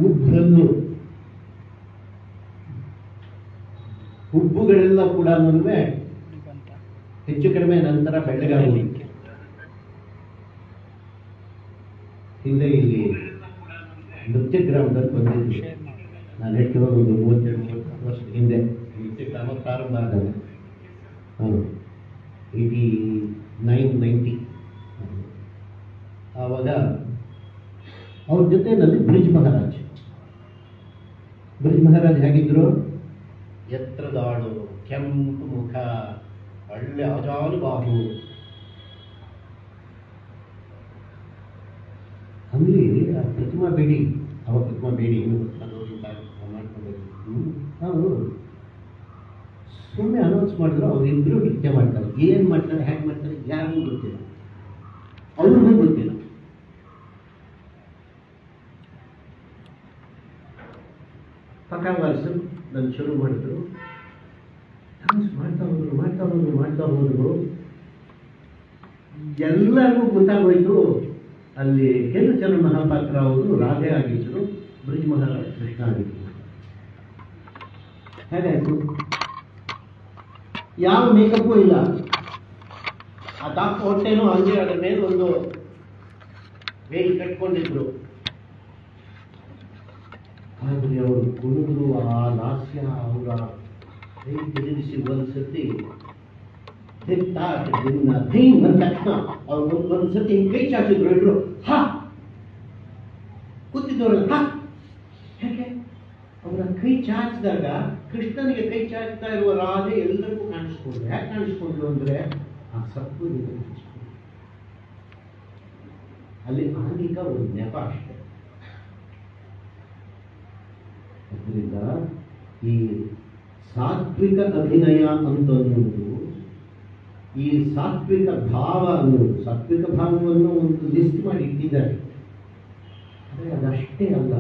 ಉಬ್ಬನ್ನು ಹುಬ್ಬುಗಳೆಲ್ಲ ಕೂಡ ಹೆಚ್ಚು ಕಡಿಮೆ ನಂತರ ಬೆಳ್ಳಗಾಗುವುದು. ಹಿಂದೆ ಇಲ್ಲಿ ನೃತ್ಯ ಗ್ರಾಮದಲ್ಲಿ ಬಂದಿದ್ವಿ. ನಾನು ಹೇಳ್ತಿರೋದು ಒಂದು 32 ವರ್ಷದ ಹಿಂದೆ ನೃತ್ಯ ಗ್ರಾಮ ಪ್ರಾರಂಭ ಆದಾಗ 89-90. ಆವಾಗ ಅವ್ರ ಜೊತೆನಲ್ಲಿ ಬ್ರಿಜ್ ಮಹಾರಾಜ್ ಹೇಗಿದ್ರು? ಎತ್ತರದಾಳು, ಕೆಂಪು ಮುಖ, ಒಳ್ಳೆ ಅಜಾಲು ಬಾಹು. ಅಲ್ಲಿ ಪ್ರತಿಮಾ ಬೇಡಿ, ಅವ ಪ್ರತಿಮಾ ಬೇಡಿ ಮಾಡ್ಕೊಂಡು ಸುಮ್ಮನೆ ಅನೌನ್ಸ್ ಮಾಡಿದ್ರು. ಅವರಿಬ್ಬರು ನೃತ್ಯ ಮಾಡ್ತಾರೆ. ಏನು ಮಾಡ್ತಾರೆ, ಹೇಗೆ ಮಾಡ್ತಾರೆ ಯಾರಿಗೂ ಗೊತ್ತಿಲ್ಲ, ಅವ್ರಿಗೂ ಗೊತ್ತಿಲ್ಲ. ಪಕಾವಾಸ ನಾನು ಶುರು ಮಾಡಿದ್ರು. ಡಾನ್ಸ್ ಮಾಡ್ತಾ ಹೋದ್ರು. ಎಲ್ಲರಿಗೂ ಗೊತ್ತಾಗೋಯ್ತು ಅಲ್ಲಿ ಕೆಲವು ಜನ ಮಹಾಪಾತ್ರ ಅವರು ರಾಧೆ ಆಗಿದ್ರು, ಬ್ರಿಜ್ ಮಹಾರಾಜ್ ಕೃಷ್ಣ ಆಗಿದ್ರು. ಹೇಗಾಯ್ತು? ಯಾವ ಮೇಕಪ್ಪು ಇಲ್ಲ. ಆ ದಾಪ ಹೊಟ್ಟೆನೂ ಹಂಗೆ ಅದರ ಮೇಲೆ ಒಂದು ವೇಲ್ ಕಟ್ಕೊಂಡಿದ್ರು. ಆದರೆ ಅವರು ಕುಣಿದ್ರು. ಆ ಲಾಸ್ಯ ಅವರ ಕೈ ತಿರುಗಿಸಿ ಒಂದ್ಸತಿ ಅಂದ ತಕ್ಷಣ ಅವ್ರು ಒಂದ್ಸತಿ ಕೈ ಚಾಚಿದ್ರು. ಇದ್ರು ಕೂತಿದ್ದವ್ರು ಯಾಕೆ ಅವರ ಕೈ ಚಾಚಿದಾಗ ಕೃಷ್ಣನಿಗೆ ಕೈ ಚಾಚ್ತಾ ಇರುವ ರಾಧೆ ಎಲ್ಲರಿಗೂ ಕಾಣಿಸ್ಕೊಂಡ್ರು. ಯಾಕೆ ಕಾಣಿಸ್ಕೊಂಡ್ರು ಅಂದ್ರೆ ಆ ಸತ್ತು ಅಲ್ಲಿ ಆಂಗಿಕ ಒಂದು ನೆಪ ಅಷ್ಟೆ. ಅದರಿಂದ ಈ ಸಾತ್ವಿಕ ಅಭಿನಯ ಅಂತನ್ನುವುದು, ಈ ಸಾತ್ವಿಕ ಭಾವ ಅನ್ನೋದು, ಸಾತ್ವಿಕ ಭಾವವನ್ನು ಒಂದು ಲಿಸ್ಟ್ ಮಾಡಿ ಇಟ್ಟಿದ್ದಾರೆ. ಆದರೆ ಅದಷ್ಟೇ ಅಲ್ಲ.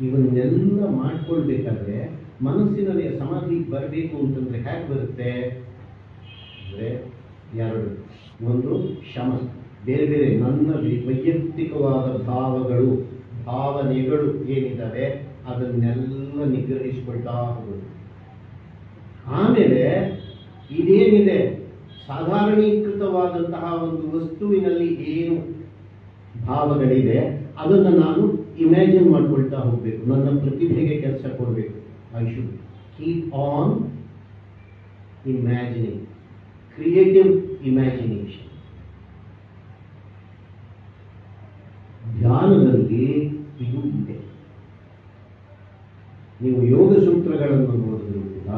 ಇವನ್ನೆಲ್ಲ ಮಾಡ್ಕೊಳ್ಬೇಕಾದ್ರೆ ಮನಸ್ಸಿನಲ್ಲಿ ಸಮಾಧಿಗೆ ಬರಬೇಕು ಅಂತಂದ್ರೆ ಹೇಗೆ ಬರುತ್ತೆ ಅಂದರೆ ಎರಡು. ಒಂದು ಶಮ, ಬೇರೆ ಬೇರೆ ನನ್ನ ವೈಯಕ್ತಿಕವಾದ ಭಾವನೆಗಳು ಏನಿದ್ದಾವೆ ಅದನ್ನೆಲ್ಲ ನಿಗ್ರಹಿಸಿಕೊಳ್ತಾ ಹೋಗೋದು. ಆಮೇಲೆ ಇದೇನಿದೆ ಸಾಧಾರಣೀಕೃತವಾದಂತಹ ಒಂದು ವಸ್ತುವಿನಲ್ಲಿ ಏನು ಭಾವಗಳಿದೆ ಅದನ್ನು ನಾನು ಇಮ್ಯಾಜಿನ್ ಮಾಡ್ಕೊಳ್ತಾ ಹೋಗ್ಬೇಕು. ನನ್ನ ಪ್ರತಿಭೆಗೆ ಕೆಲಸ ಕೊಡಬೇಕು. I should keep on imagining, creative imagination. ಧ್ಯಾನದಲ್ಲಿ ಇದು ಇದೆ. ನೀವು ಯೋಗ ಸೂತ್ರಗಳನ್ನು ನೋಡಿದ್ರು ಕೂಡ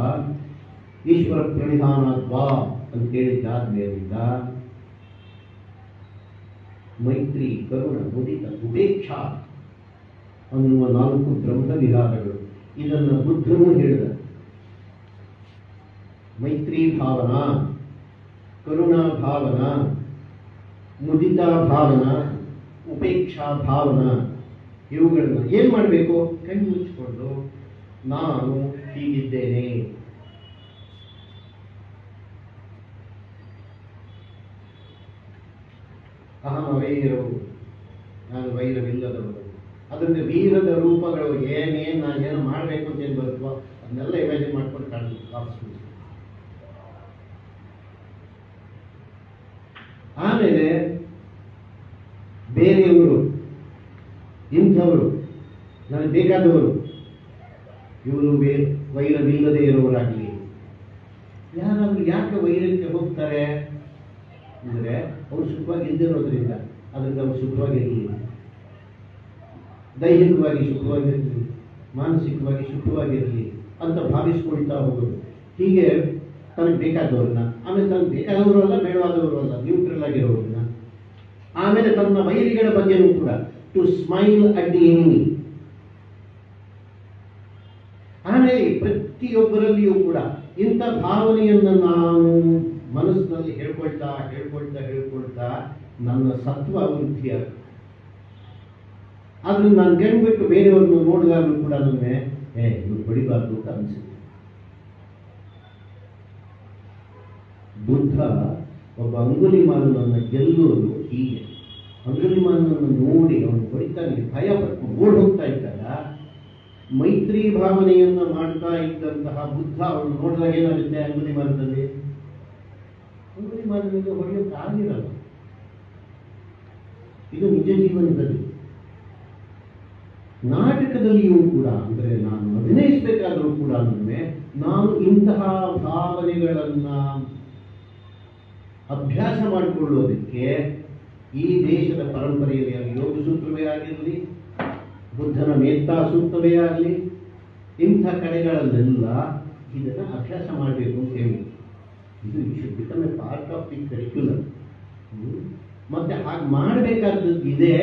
ಈಶ್ವರ ಪ್ರಣಿಧಾನತ್ವಾ ಅಂತ ಹೇಳಿದ್ದಾದ ಮೇಲಿಂದ ಮೈತ್ರಿ, ಕರುಣ, ಮುದಿತ, ಉಪೇಕ್ಷಾ ಅನ್ನುವ 4 ಬ್ರಹ್ಮ ವಿಹಾರಗಳು. ಇದನ್ನು ಬುದ್ಧನು ಹೇಳಿದ. ಮೈತ್ರಿ ಭಾವನಾ, ಕರುಣಾ ಭಾವನಾ, ಮುದಿತಾ ಭಾವನಾ, ಉಪೇಕ್ಷಾ ಭಾವನಾ, ಇವುಗಳನ್ನ ಏನ್ ಮಾಡಬೇಕು? ಕೈ ಮುಚ್ಚಿಕೊಂಡು ನಾನು ಹೀಗಿದ್ದೇನೆ, ಅಹಂ ಅವೈರವು, ನಾನು ವೈರವಿಲ್ಲದವರು. ಅದರಿಂದ ವೀರದ ರೂಪಗಳು ಏನೇನು ನಾನು ಏನು ಮಾಡಬೇಕು ಅಂತ ಏನು ಬರುತ್ತೋ ಅದನ್ನೆಲ್ಲ ಇಮ್ಯಾಜಿನ್ ಮಾಡ್ಕೊಂಡು ಕಾಣಿಸ್ತೀವಿ. ಆಮೇಲೆ ಬೇರೆಯವರು, ಇಂಥವರು, ನನಗೆ ಬೇಕಾದವರು, ಇವರು ವೈರವಿಲ್ಲದೆ ಇರೋರಾಗಲಿ. ಯಾರಾದ್ರೂ ಯಾಕೆ ವೈರಕ್ಕೆ ಹೋಗ್ತಾರೆ ಅಂದರೆ ಅವರು ಸುಖವಾಗಿ ಇಲ್ದಿರೋದ್ರಿಂದ. ಅದರಿಂದ ಅವರು ಸುಖವಾಗಿರಲಿ, ದೈಹಿಕವಾಗಿ ಸುಖವಾಗಿರಲಿ, ಮಾನಸಿಕವಾಗಿ ಸುಖವಾಗಿರಲಿ ಅಂತ ಭಾವಿಸ್ಕೊಳ್ತಾ ಹೋಗೋದು. ಹೀಗೆ ತನಗೆ ಬೇಕಾದವ್ರನ್ನ, ಆಮೇಲೆ ತನಗೆ ಬೇಕಾದವರು ಅಲ್ಲ, ಬೇಡವಾದವರು ಅಲ್ಲ, ನ್ಯೂಟ್ರಲ್ ಆಗಿರೋರನ್ನ, ಆಮೇಲೆ ತನ್ನ ವೈರಿಗಳ ಬಗ್ಗೆನೂ ಕೂಡ to smile at the enemy. ಆಮೇಲೆ ಪ್ರತಿಯೊಬ್ಬರಲ್ಲಿಯೂ ಕೂಡ ಇಂಥ ಭಾವನೆಯನ್ನು ನಾನು ಮನಸ್ಸಿನಲ್ಲಿ ಹೇಳ್ಕೊಳ್ತಾ ನನ್ನ ಸತ್ವ ವೃದ್ಧಿಯಾಗುತ್ತೆ. ಆದ್ರೂ ನಾನು ಕೆಣ್ಬಿಟ್ಟು ಬೇರೆಯವ್ರನ್ನು ನೋಡಿದಾಗಲೂ ಕೂಡ ನನಗೆ ಇವ್ರು ಹೊಡಿಬಾರ್ದು ಅಂತ ಅನಿಸುತ್ತೆ. ಬುದ್ಧ ಒಬ್ಬ ಅಂಗುಲಿಮಾಲನನ್ನು ಗೆಲ್ಲುವುದು ಹೀಗೆ. ಅಂಗುಲಿಮಾಲನನ್ನು ನೋಡಿ ಅವನು ಹೊಡಿತಾನೆ, ಭಯ ಪಟ್ಟು ಓಡ್ ಹೋಗ್ತಾ ಇದ್ದಾಗ ಮೈತ್ರಿ ಭಾವನೆಯನ್ನ ಮಾಡ್ತಾ ಇದ್ದಂತಹ ಬುದ್ಧ ಅವನು ನೋಡಿದಾಗ ಏನಾಗುತ್ತೆ, ಅಂಗುಲಿಮಾಲನಲ್ಲಿ ಹೊಡೆಯೋಕೆ ಆಗಿರಲ್ಲ. ಇದು ನಿಜ ಜೀವನದಲ್ಲಿ. ನಾಟಕದಲ್ಲಿಯೂ ಕೂಡ, ಅಂದರೆ ನಾನು ಅಭಿನಯಿಸಬೇಕಾದರೂ ಕೂಡ ನಾನು ಇಂತಹ ಭಾವನೆಗಳನ್ನ ಅಭ್ಯಾಸ ಮಾಡಿಕೊಳ್ಳೋದಕ್ಕೆ ಈ ದೇಶದ ಪರಂಪರೆಯಲ್ಲಿ ಯೋಗ ಸೂತ್ರವೇ ಆಗಿರಲಿ, ಬುದ್ಧನ ಮೇತ್ತಾ ಸೂತ್ರವೇ ಆಗಲಿ, ಇಂಥ ಕಡೆಗಳಲ್ಲೆಲ್ಲ ಇದನ್ನು ಅಭ್ಯಾಸ ಮಾಡಬೇಕು ಅಂತ ಹೇಳಿ, ಇದು should become A part of the curriculum. ಮತ್ತೆ ಹಾಗೆ ಮಾಡಬೇಕಾದದ್ದು ಇದೆ.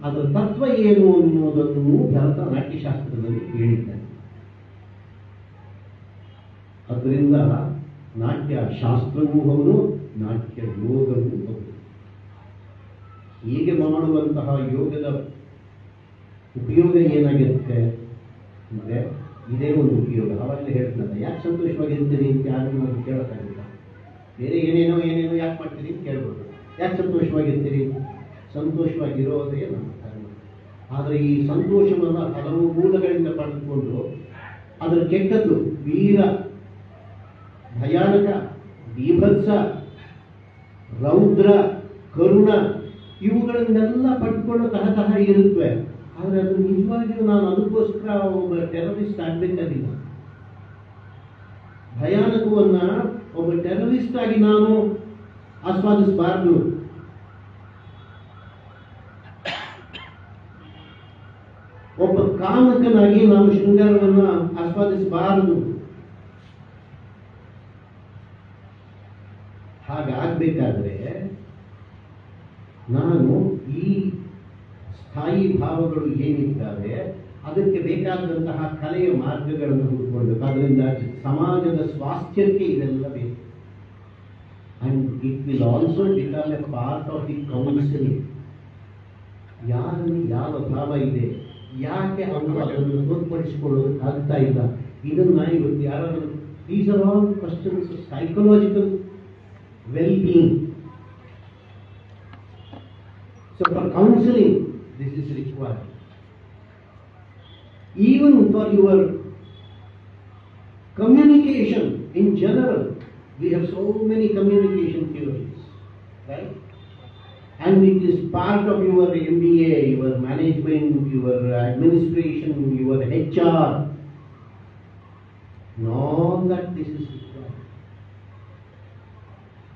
ಅದರ ತತ್ವ ಏನು ಅನ್ನೋದನ್ನು ಭರತನಾಟ್ಯಶಾಸ್ತ್ರದಲ್ಲಿ ಹೇಳಿದ್ದಾನೆ. ಅದರಿಂದ ನಾಟ್ಯ ಶಾಸ್ತ್ರವೂ ಹೌದು, ನಾಟ್ಯ ಯೋಗವೂ ಹೌದು. ಹೀಗೆ ಮಾಡುವಂತಹ ಯೋಗದ ಉಪಯೋಗ ಏನಾಗಿರುತ್ತೆ ಅಂದರೆ ಇದೇ ಒಂದು ಉಪಯೋಗ. ಅವಾಗಲೇ ಹೇಳ್ತಾರೆ, ಯಾಕೆ ಸಂತೋಷವಾಗಿರ್ತೀರಿ ಅಂತ ಯಾರು ನಾವು ಕೇಳೋಕ್ಕಾಗಿಲ್ಲ. ಬೇರೆ ಏನೇನೋ ಯಾಕೆ ಮಾಡ್ತೀರಿ ಅಂತ ಕೇಳ್ಬೋದು. ಯಾಕೆ ಸಂತೋಷವಾಗಿರ್ತೀರಿ? ಸಂತೋಷವಾಗಿರೋದೇ ನಮ್ಮ ಧರ್ಮ. ಆದರೆ ಈ ಸಂತೋಷವನ್ನು ಹಲವು ಮೂಲಗಳಿಂದ ಪಡೆದುಕೊಂಡು ಅದರ ಕೆಟ್ಟದ್ದು ವೀರ, ಭಯಾನಕ, ಬೀಭತ್ಸ, ರೌದ್ರ, ಕರುಣ ಇವುಗಳನ್ನೆಲ್ಲ ಪಡ್ಕೊಳ್ಳೋ ತರಹ ಇರುತ್ತವೆ. ಆದರೆ ಅದು ನಿಜವಾಗಿಯೂ ನಾನು ಅದಕ್ಕೋಸ್ಕರ ಒಬ್ಬ ಟೆರರಿಸ್ಟ್ ಆಗಬೇಕಾಗಿಲ್ಲ. ಭಯಾನಕವನ್ನ ಒಬ್ಬ ಟೆರರಿಸ್ಟ್ ಆಗಿ ನಾನು ಆಸ್ವಾದಿಸಬಾರ್ದು. ಒಬ್ಬ ಕಾಮಕನಾಗಿ ನಾನು ಶೃಂಗಾರವನ್ನು ಆಸ್ವಾದಿಸಬಾರದು. ಹಾಗಾಗಬೇಕಾದ್ರೆ ನಾನು ಈ ಸ್ಥಾಯಿ ಭಾವಗಳು ಏನಿದ್ದಾವೆ ಅದಕ್ಕೆ ಬೇಕಾದಂತಹ ಕಲೆಯ ಮಾರ್ಗಗಳನ್ನು ಹುಡುಕೊಳ್ಬೇಕು. ಅದರಿಂದ ಸಮಾಜದ ಸ್ವಾಸ್ಥ್ಯಕ್ಕೆ ಇದೆಲ್ಲ ಬೇಕು. And it will also become A part of the counselling. ಯಾರಲ್ಲಿ ಯಾವ ಭಾವ ಇದೆ, ಯಾಕೆ ಅವನು ಅದನ್ನು ತೋರ್ಪಡಿಸಿಕೊಳ್ಳೋದಕ್ಕೆ ಆಗ್ತಾ ಇಲ್ಲ, ಇದನ್ನ ಇವತ್ತು ಯಾರಾದರೂ, these are all questions of psychological well-being. So for counseling, this is required. Even for your communication in general, we have so many communication theories, right? And it is part of your MBA, your management, your administration, your HR, and all that this is required.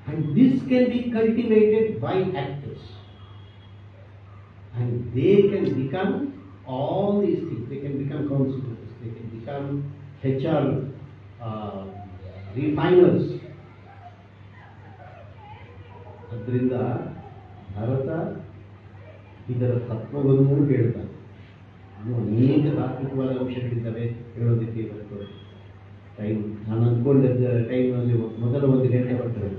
And this can be cultivated by actors. And they can become all these things. They can become counselors. They can become HR refiners. ಅದರಿಂದ ಭಾರತ ಇದರ ತತ್ವವನ್ನು ಹೇಳ್ತಾನೆ. ಇನ್ನು ಅನೇಕ ತಾತ್ವಿಕವಾದ ಅಂಶಗಳಿದ್ದಾವೆ ಹೇಳೋದಕ್ಕೆ ಇವತ್ತು time, ನಾನು ಅಂದ್ಕೊಂಡಿದ್ದ ಟೈಮ್ನಲ್ಲಿ ಮೊದಲ 1 ಗಂಟೆ ಬರ್ತದೆ.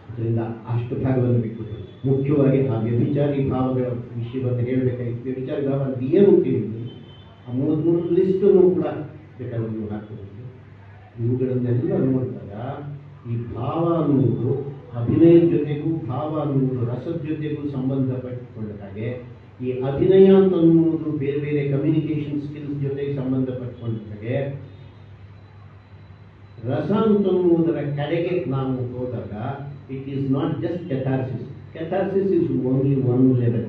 ಅದರಿಂದ ಅಷ್ಟು ಭಾಗವನ್ನು ಬಿಟ್ಬಿಟ್ಟು ಮುಖ್ಯವಾಗಿ ಆ ವ್ಯಭಿಚಾರಿ ಭಾವಗಳ ವಿಷಯವನ್ನು ಹೇಳಬೇಕಾಗಿತ್ತು. ವ್ಯಭಿಚಾರಿ ಭಾವ ಅಂತ ಏನು ಅಂತೀವಿ, ಆ 33 ಲಿಸ್ಟನ್ನು ಕೂಡ ಬೇಕಾದ್ರೆ ನೀವು ಹಾಕಬಹುದು. ಇವುಗಳನ್ನೆಲ್ಲ ನೋಡಿದಾಗ ಈ ಭಾವ ಅನ್ನುವುದು ಅಭಿನಯದ ಜೊತೆಗೂ, ಭಾವ ಅನ್ನುವುದು ರಸದ ಜೊತೆಗೂ ಸಂಬಂಧಪಟ್ಟುಕೊಂಡ ಹಾಗೆ, ಈ ಅಭಿನಯ ಅನ್ನುವುದು ಬೇರೆ ಬೇರೆ ಕಮ್ಯುನಿಕೇಶನ್ ಸ್ಕಿಲ್ಸ್ ಜೊತೆಗೆ ಸಂಬಂಧಪಟ್ಟುಕೊಂಡ ಹಾಗೆ, ರಸ ಅಂತನ್ನುವುದರ ಕಡೆಗೆ ನಾವು ಹೋದಾಗ it is not just catharsis. Catharsis is only one level.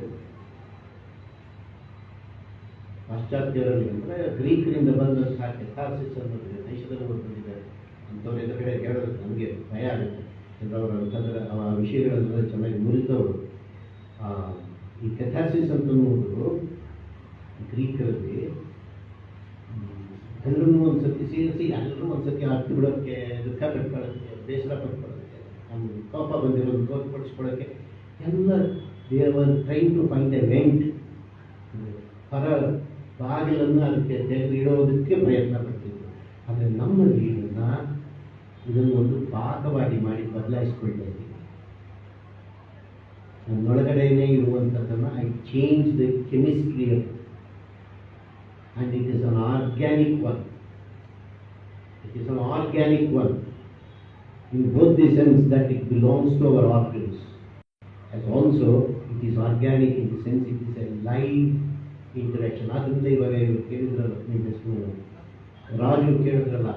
ಪಾಶ್ಚಾತ್ಯರಲ್ಲಿ ಅಂದರೆ ಗ್ರೀಕರಿಂದ ಬಂದಂತಹ ಕೆಥಾರ್ಸಿಸ್ ಅನ್ನೋದು ದೇಶದಲ್ಲಿ ಬಂದಿದ್ದಾರೆ. ಅಂಥವ್ರ ಎದುರುಗಡೆ ಹೇಳೋದಕ್ಕೆ ನಮಗೆ ಭಯ ಆಗುತ್ತೆ. ಯಾಕಂದರೆ ಅವರು ಅಂತಂದರೆ ಆ ವಿಷಯಗಳೆಲ್ಲ ಚೆನ್ನಾಗಿ ಮುರಿದವರು. ಈ ಕೆಥಾರ್ಸಿಸ್ ಅಂತನ್ನುವುದು ಗ್ರೀಕರಲ್ಲಿ ಎಲ್ಲರೂ ಒಂದ್ಸತಿ ಸೇರಿಸಿ, ಎಲ್ಲರೂ ಒಂದ್ಸತಿ ಹತ್ತು ಬಿಡೋಕ್ಕೆ, ದುಃಖ ಪಟ್ಕೊಳ್ಳೋಕ್ಕೆ, ಬೇಸರ ಪಟ್ಕೊಳ್ಳೋಕ್ಕೆ, ನಮ್ಗೆ ಕೋಪ ಬಂದಿರೋದು ತೋರ್ಪಡಿಸ್ಕೊಳ್ಳೋಕ್ಕೆ ಎಲ್ಲ ದೇವರ್ trying to find a vent, ಹೊರ ಬಾಗಿಲನ್ನು ಅದಕ್ಕೆ ತೆಗೆದಿಡೋದಕ್ಕೆ ಪ್ರಯತ್ನ ಪಡ್ತಿದ್ರು. ಆದರೆ ನಮ್ಮಲ್ಲಿ ಇದನ್ನು ಒಂದು ಪಾಕವಾಗಿ ಮಾಡಿ ಬದಲಾಯಿಸ್ಕೊಳ್ತಾ ಇದ್ದೀವಿ. ನನ್ನೊಳಗಡೆನೇ ಇರುವಂಥದ್ದನ್ನು I change the chemistry of, and it is an organic one. It is an organic one in both the sense that it belongs to our organs, as also it is organic in the sense it is A live interaction. ಆದ್ದರಿಂದ ಇವಾಗ ಇವರು ಕೇಳಿದ್ರಲ್ಲ, ನಿಮ್ಮ ಹೆಸರು ರಾಜು ಕೇಳಿದ್ರಲ್ಲ,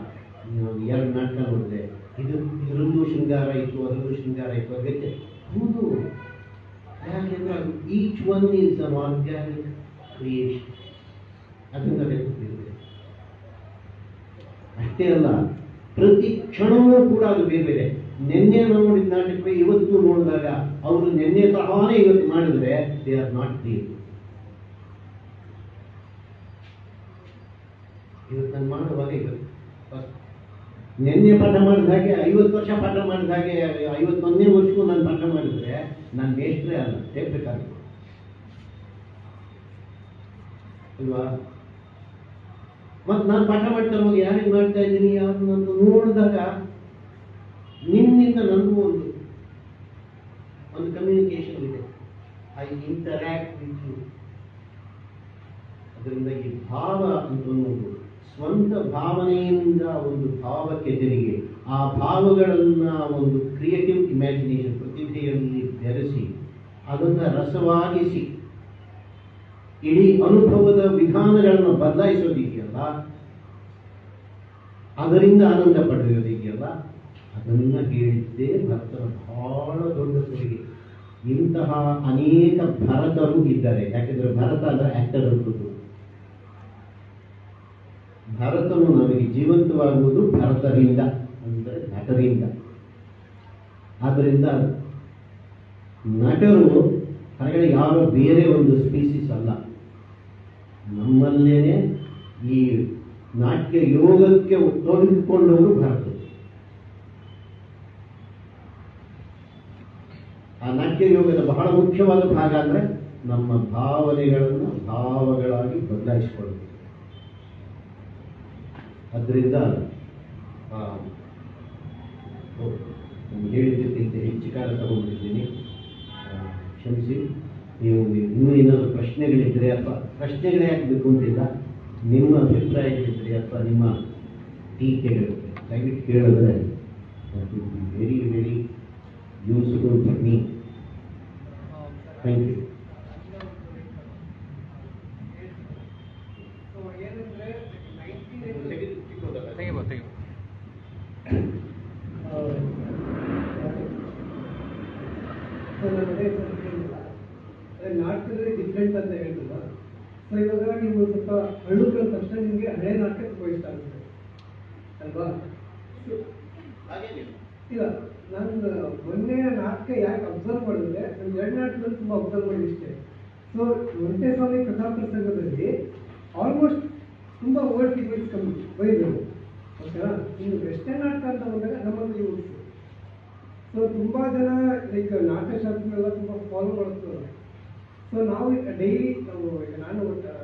ಎರಡು ನಾಟಕ ನೋಡಿದೆ, ಇದರದ್ದು ಶೃಂಗಾರ ಇತ್ತು, ಅದರದ್ದು ಶೃಂಗಾರ ಇತ್ತು, ಅದಕ್ಕೆ ಹೌದು, ಯಾಕೆಂದ್ರೆ each one is an organic creation. ಅದರಿಂದ ಗೊತ್ತಿರುತ್ತೆ. ಅಷ್ಟೇ ಅಲ್ಲ, ಪ್ರತಿ ಕ್ಷಣವೂ ಕೂಡ ಅದು ಬೇರೆ ಬೇರೆ. ನಿನ್ನೆ ನೋಡಿದ ನಾಟಕವೇ ಇವತ್ತು ನೋಡಿದಾಗ ಅವರು ನಿನ್ನೆ ತರಹಾನೇ ಇವತ್ತು ಮಾಡಿದ್ರೆ ದೇ ಆರ್ ನಾಟ್ ರಿಯಲ್. ಇವತ್ತು ನಾನು ಮಾಡುವಾಗ ಇವತ್ತು ನಿನ್ನೆ ಪಾಠ ಮಾಡಿದ ಹಾಗೆ 50 ವರ್ಷ ಪಾಠ ಮಾಡಿದ ಹಾಗೆ 51ನೇ ವರ್ಷಕ್ಕೂ ನಾನು ಪಾಠ ಮಾಡಿದ್ರೆ ನಾನು ಮೇಷ್ಟ್ರೇ ಅಲ್ಲ, ಸೇರ್ಬೇಕಾಗುತ್ತೆ ಅಲ್ವಾ? ಮತ್ತು ನಾನು ಪಾಠ ಮಾಡ್ತಾ ಇರುವಾಗ ಯಾರಿಗೆ ಮಾಡ್ತಾ ಇದ್ದೀನಿ, ಯಾರನ್ನ ನೋಡಿದಾಗ ನಿಮ್ಮಿಂದ ನನಗೂ ಒಂದು ಕಮ್ಯುನಿಕೇಶನ್ ಇದೆ. I interact with you. ಅದರಿಂದ ಈ ಭಾವ ಅಂತ ಅನ್ನೋದು ಸ್ವಂತ ಭಾವನೆಯಿಂದ ಒಂದು ಭಾವಕ್ಕೆ ತೆರಿಗೆ, ಆ ಭಾವಗಳನ್ನು ಒಂದು ಕ್ರಿಯೇಟಿವ್ ಇಮ್ಯಾಜಿನೇಷನ್ ಪ್ರತಿಭೆಯಲ್ಲಿ ಬೆರೆಸಿ ಅದನ್ನು ರಸವಾಗಿಸಿ ಇಡೀ ಅನುಭವದ ವಿಧಾನಗಳನ್ನು ಬದಲಾಯಿಸೋದಿದೆಯಲ್ಲ, ಅದರಿಂದ ಆನಂದ ಪಡೆಯೋದಿದೆಯಲ್ಲ, ಅದನ್ನು ಹೇಳಿದ್ದೇ ಭರತನ ಬಹಳ ದೊಡ್ಡ ಕೊಡುಗೆ. ಇಂತಹ ಅನೇಕ ಭರತರು ಇದ್ದಾರೆ. ಯಾಕೆಂದರೆ ಭರತ ಅಂದರೆ ಆಕ್ಟರ್ ಅನ್ನೋದು. ಭಾರತವು ನಮಗೆ ಜೀವಂತವಾಗುವುದು ಭಾರತದಿಂದ, ಅಂದರೆ ನಟರಿಂದ. ಆದ್ದರಿಂದ ನಟರು ಹೊರಗಡೆ ಯಾರೋ ಬೇರೆ ಒಂದು ಸ್ಪೀಸೀಸ್ ಅಲ್ಲ, ನಮ್ಮಲ್ಲೇನೆ ಈ ನಾಟ್ಯ ಯೋಗಕ್ಕೆ ತೊಡಗಿಕೊಂಡವರು ಭಾರತ. ಆ ನಾಟ್ಯ ಯೋಗದ ಬಹಳ ಮುಖ್ಯವಾದ ಭಾಗ ಅಂದರೆ ನಮ್ಮ ಭಾವನೆಗಳನ್ನು ಭಾವಗಳಾಗಿ ಬದಲಾಯಿಸಿಕೊಳ್ಳುವುದು. ಅದರಿಂದ ಹೇಳಿದ್ದಕ್ಕಿಂತ ಹೆಚ್ಚು ಕಾಲ ತಗೊಂಡಿದ್ದೀನಿ, ಕ್ಷಮಿಸಿ. ನೀವು ಇನ್ನೂ ಏನಾದರೂ ಪ್ರಶ್ನೆಗಳಿದ್ದರೆ ಅಥವಾ ಪ್ರಶ್ನೆಗಳೇ ಆಗಬೇಕು ಅಂತಿಲ್ಲ, ನಿಮ್ಮ ಅಭಿಪ್ರಾಯಗಳಿದ್ದರೆ ಅಥವಾ ನಿಮ್ಮ ಟೀಕೆಗಳು ದಯವಿಟ್ಟು ಕೇಳಿದ್ರೆ very very useful for me. Thank you. ನಾಟಕದಲ್ಲಿ ಡಿಫ್ರೆಂಟ್ ಅಂತ ಹೇಳಿದ್ರಲ್ಲ, ಸೊ ಇವಾಗ ನೀವು ಸ್ವಲ್ಪ ಹಳ್ಳು ಕೇಳಿದ ತಕ್ಷಣ ನಿಮಗೆ ಹಳೆ ನಾಟಕ ತುಂಬ ಇಷ್ಟ ಆಗುತ್ತೆ ಅಲ್ವಾ? ಇಲ್ಲ, ನಾನು ಮೊನ್ನೆ ನಾಟಕ ಯಾಕೆ ಅಬ್ಸರ್ವ್ ಮಾಡಿದ್ರೆ, ನಾನು 2 ನಾಟಕದಲ್ಲಿ ತುಂಬ ಅಬ್ಸರ್ವ್ ಮಾಡಿದೆ ಇಷ್ಟೇ. ಸೊ ವೆಂಕಟೇಸ್ವಾಮಿ ಕಥಾಪ್ರಸಂಗದಲ್ಲಿ ಆಲ್ಮೋಸ್ಟ್ ತುಂಬ ಓಲ್ಡ್ ಪೀಪಲ್ಸ್ ಕಮ್ಮಿ ಬೈದರು, ಓಕೆನಾ? ಇನ್ನು ವೆಸ್ಟರ್ನ್ ನಾಟಕ ಅಂತ ಬಂದಾಗ ನಮ್ಮಲ್ಲಿ ಯೂಸ್. ಸೊ ತುಂಬ ಜನ ಲೈಕ್ ನಾಟ್ಯಶಾಸ್ತ್ರನೆಲ್ಲ ತುಂಬ ಫಾಲೋ ಮಾಡ್ತಾರೆ. ಸೊ ನಾವು ಡೈಲಿ ಈಗ ನಾನು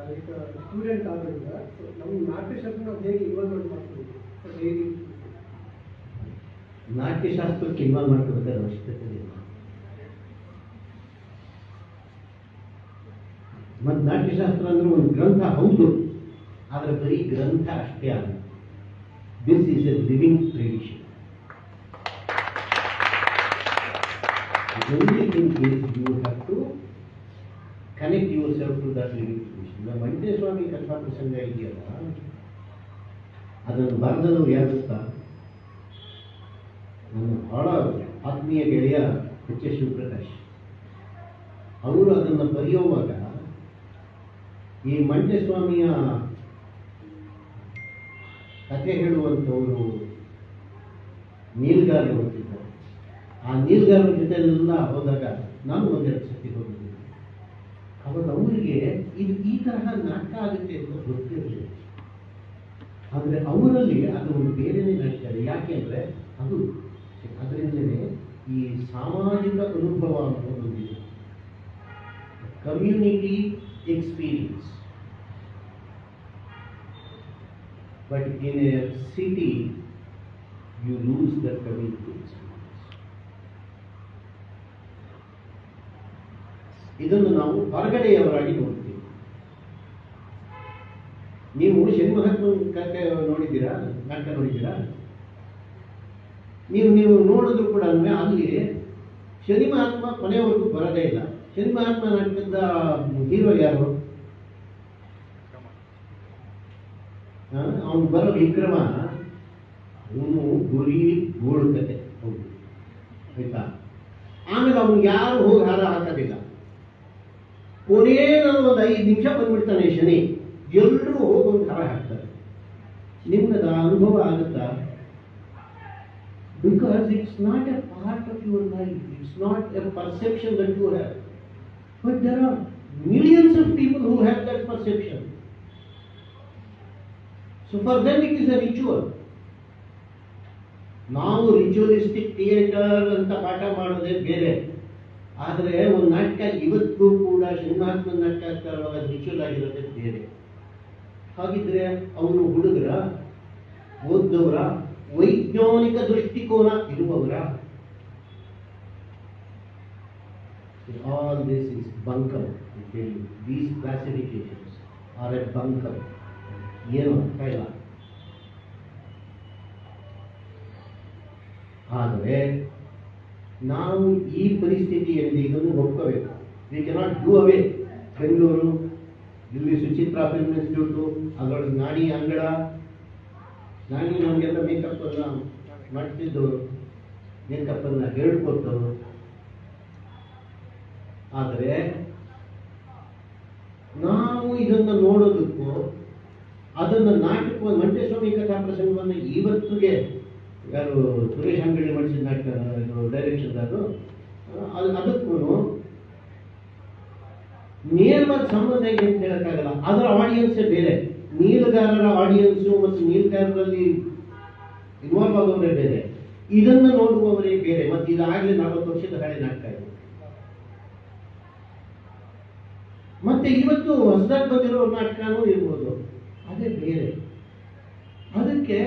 ಲೈಕ್ ಸ್ಟೂಡೆಂಟ್ ಆದ್ದರಿಂದ ಸೊ ನಮ್ಮ ನಾಟ್ಯಶಾಸ್ತ್ರ ನಾವು ಹೇಗೆ ಇನ್ವಾಲ್ವ್ಮೆಂಟ್ ಮಾಡ್ತೀವಿ. ಸೊ ಡೈಲಿ ನಾಟ್ಯಶಾಸ್ತ್ರಕ್ಕೆ ಇನ್ವಾಲ್ವ್ ಮಾಡ್ಕೋಬೇಕಾದ ಅವಶ್ಯಕತೆ ಇಲ್ಲ. ಮತ್ತು ನಾಟ್ಯಶಾಸ್ತ್ರ ಅಂದ್ರೆ ಒಂದು ಗ್ರಂಥ ಹೌದು, ಆದರೆ ಬರೀ ಗ್ರಂಥ ಅಷ್ಟೇ ಅಲ್ಲ. This is A living tradition. The only thing is you have to connect yourself to that living tradition. ಈಗ ವೆಂಕಟೇಸ್ವಾಮಿ ಕಥಾ ಪ್ರಸಂಗ ಇದೆಯಲ್ಲ, ಅದನ್ನು ಬರೆದವರು ಯಾರು ಗೊತ್ತಾ? ನನ್ನ ಬಹಳ ಆತ್ಮೀಯ ಗೆಳೆಯ ಎಚ್ ಎಸ್ ಶಿವಪ್ರಕಾಶ್. ಅವರು ಅದನ್ನು ಬರೆಯುವಾಗ ಈ ಮಂಟೇಸ್ವಾಮಿಯ ಕಥೆ ಹೇಳುವಂಥವರು ನೀಲ್ಗಾರರು ಹೋಗ್ತಿದ್ದಾರೆ. ಆ ನೀಲ್ಗಾರರ ಜೊತೆಲ್ಲ ಹೋದಾಗ ನಾನು 1-2 ಸತಿ ಹೋಗಿದ್ದೀನಿ. ಅವಾಗ ಅವರಿಗೆ ಇದು ಈ ತರಹ ನಾಟಕ ಆಗುತ್ತೆ ಅಂತ ಗೊತ್ತಿರಲಿಲ್ಲ. ಆದರೆ ಅವರಲ್ಲಿ ಅದು ಒಂದು ಬೇರೆಯೇ ನಡೀತಾರೆ. ಯಾಕೆಂದರೆ ಅದು ಅದರಿಂದಲೇ ಈ ಸಾಮಾಜಿಕ ಅನುಭವ ಅಂತ ಬಂದಿದೆ, community experience. But in a city you lose the community experience. ಇದನ್ನು ನಾವು ಹೊರಗಡೆಯವರಾಗಿ ನೋಡ್ತೀವಿ. ನೀವು ಶನಿಮಹಾತ್ಮನ ಕಥೆ ನೋಡಿದ್ದೀರಾ? ನಾಟಕ ನೋಡಿದ್ದೀರಾ? ನೀವು ನೋಡಿದ್ರು ಕೂಡ ಅಲ್ಲಿ ಶನಿ ಮಹಾತ್ಮ ಕೊನೆಯವರೆಗೂ ಬರೋದೇ ಇಲ್ಲ. ಸಿನಿಮಾತ್ಮ ನಾಟಕದ ಹೀರೋ ಯಾರು? ಅವನು ಬರೋ ವಿಕ್ರಮ, ಅವನು ಗುರಿ ಗೋಳು ಕತೆ. ಹೌದು, ಆಯ್ತಾ? ಆಮೇಲೆ ಅವ್ನಿಗೆ ಯಾರು ಹೋಗಿ ಹಾರ ಹಾಕೋದಿಲ್ಲ. ಕೊನೆಯಲ್ಲಿ ಒಂದು 5 ನಿಮಿಷ ಬಂದ್ಬಿಡ್ತಾನೆ ಶನಿ, ಎಲ್ಲರೂ ಹೋಗಿ ಒಂದು ಹಾರ ಹಾಕ್ತಾರೆ. ನಿಮ್ಗದ ಅನುಭವ ಆಗುತ್ತಾ? Because it's not a part of your life, it's not a perception that you have. But there are millions of people who have that perception. So for them it is a ritual. ನಾವು ritualistic theatre ಅಂತ ಪಾಠ ಮಾಡೋದೇ ಬೇರೆ. ಆದರೆ ಒಂದು ನಾಟಕ ಇವತ್ತಿಗೂ ಕೂಡ ಸಿನಿಮಾತ್ಮಕ ನಾಟಕ ಆಗ್ತಾರವಾಗ ರಿಚುವಲ್ ಆಗಿರೋದೇ ಬೇರೆ. ಹಾಗಿದ್ರೆ ಅವನು ಹುಡುಗರ, ಓದ್ದವರ, ವೈಜ್ಞಾನಿಕ ದೃಷ್ಟಿಕೋನ ಇರುವವರ? All this is bunkum. These classifications are a bunkum. ಏನು ಅರ್ಥ ಇಲ್ಲ. ಆದರೆ ನಾವು ಈ ಪರಿಸ್ಥಿತಿಯಲ್ಲಿ ಇದನ್ನು ಒಪ್ಕೋಬೇಕು. ವಿ ಕೆನಾಟ್ ಡೂ ಅವೇ. ಬೆಂಗಳೂರು, ಇಲ್ಲಿ ಸುಚಿತ್ರಾ ಫಿಲ್ಮ್ ಇನ್ಸ್ಟಿಟ್ಯೂಟು, ಅದರೊಳಗೆ ನಾಡಿ ಅಂಗಡ, ನಾಡಿ ನಮಗೆಲ್ಲ ಮೇಕಪ್ ಅನ್ನ ಮಾಡ್ತಿದ್ದವರು, ಮೇಕಪ್ ಅನ್ನ ಹೇಳ್ಕೊಟ್ಟವರು. ಆದರೆ ನಾವು ಇದನ್ನು ನೋಡೋದಕ್ಕೂ ಅದನ್ನು ನಾಟಕ ಮಂಟೇಸ್ವಾಮಿ ಕಥಾ ಪ್ರಸಂಗವನ್ನು ಇವತ್ತಿಗೆ ಯಾರು ಸುರೇಶ್ ಅಂಗಡಿ ಮಾಡಿಸಿದ ನಾಟಕ ಡೈರೆಕ್ಷನ್ ಅದಕ್ಕೂ ನೇರವಾದ ಸಂಬಂಧ ಇದೆ ಅಂತ ಹೇಳಕ್ಕಾಗಲ್ಲ. ಅದರ ಆಡಿಯನ್ಸೇ ಬೇರೆ. ನೀಲಗಾರರ ಆಡಿಯನ್ಸು ಮತ್ತು ನೀಲಗಾರರಲ್ಲಿ ಇನ್ವಾಲ್ವ್ ಆಗೋವರೇ ಬೇರೆ, ಇದನ್ನು ನೋಡುವವರೇ ಬೇರೆ. ಮತ್ತು ಇದಾಗಲೇ 40 ವರ್ಷದ ಹಳೆ ನಾಟಕ ಇದೆ. ಮತ್ತೆ ಇವತ್ತು ಹೊಸದಾಗಿ ಬಂದಿರೋ ನಾಟಕನೂ ಇರ್ಬೋದು, ಅದೇ ಬೇರೆ. ಅದಕ್ಕೆ